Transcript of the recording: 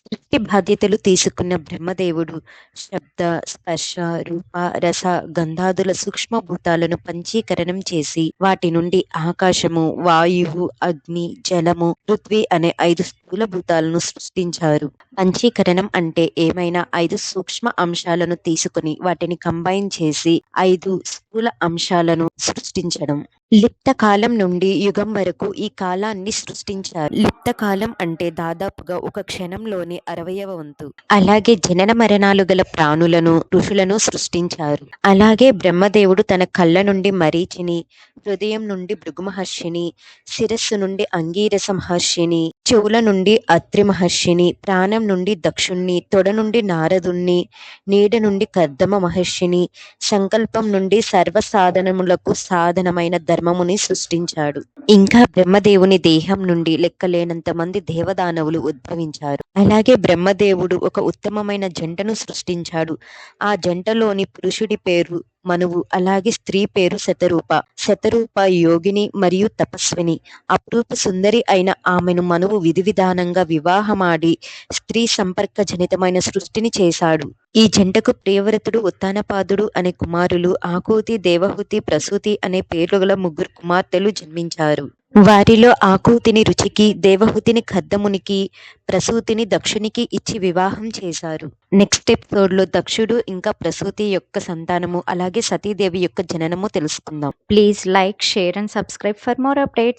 సృష్టి బాధ్యతలు తీసుకున్న బ్రహ్మదేవుడు శబ్ద, స్పర్శ, రూప, రస, గంధాదుల సూక్ష్మభూతాలను పంచీకరణం చేసి వాటి నుండి ఆకాశము, వాయువు, అగ్ని, జలము, పృథ్వీ అనే 5 స్థూల భూతాలను సృష్టించారు. పంచీకరణం అంటే ఏమైనా 5 సూక్ష్మ అంశాలను తీసుకుని వాటిని కంబైన్ చేసి 5 స్థూల అంశాలను సృష్టించడం. లిప్త కాలం నుండి యుగం వరకు ఈ కాలాన్ని సృష్టించారు. లిప్త కాలం అంటే దాదాపుగా ఒక క్షణంలోని 60వ వంతు. అలాగే జనన మరణాలు గల ప్రాణులను, ఋషులను సృష్టించారు. అలాగే బ్రహ్మదేవుడు తన కళ్ళ నుండి మరీచిని, హృదయం నుండి భృగు మహర్షిని, శిరస్సు నుండి అంగీరస మహర్షిని, చెవుల నుండి అత్రి మహర్షిని, ప్రాణం నుండి దక్షుణ్ణి, తొడ నుండి నారదుణ్ణి, నీడ నుండి కర్దమ మహర్షిని, సంకల్పం నుండి సర్వసాధనములకు సాధనమైన ధర్మముని సృష్టించాడు. ఇంకా బ్రహ్మదేవుని దేహం నుండి లెక్కలేనంత మంది దేవదానవులు ఉద్భవించారు. అలాగే బ్రహ్మదేవుడు ఒక ఉత్తమమైన జంటను సృష్టించాడు. ఆ జంటలోని పురుషుడి పేరు మనువు, అలాగే స్త్రీ పేరు శతరూప. శతరూప యోగిని మరియు తపస్విని. అపురూప సుందరి అయిన ఆమెను మనువు విధి విధానంగా వివాహమాడి స్త్రీ సంపర్క జనితమైన సృష్టిని చేశాడు. ఈ జంటకు ప్రియవ్రతుడు, ఉత్తానపాదుడు అనే కుమారులు, ఆకూతి, దేవహూతి, ప్రసూతి అనే పేర్లు గల 3 కుమార్తెలు జన్మించారు. వారిలో ఆకూతిని రుచికి, దేవహూతిని కర్దమునికి, ప్రసూతిని దక్షునికి ఇచ్చి వివాహం చేశారు. నెక్స్ట్ ఎపిసోడ్ లో దక్షుడు ఇంకా ప్రసూతి యొక్క సంతానము, అలాగే సతీదేవి యొక్క జననము తెలుసుకుందాం. Please like, share and subscribe for more updates.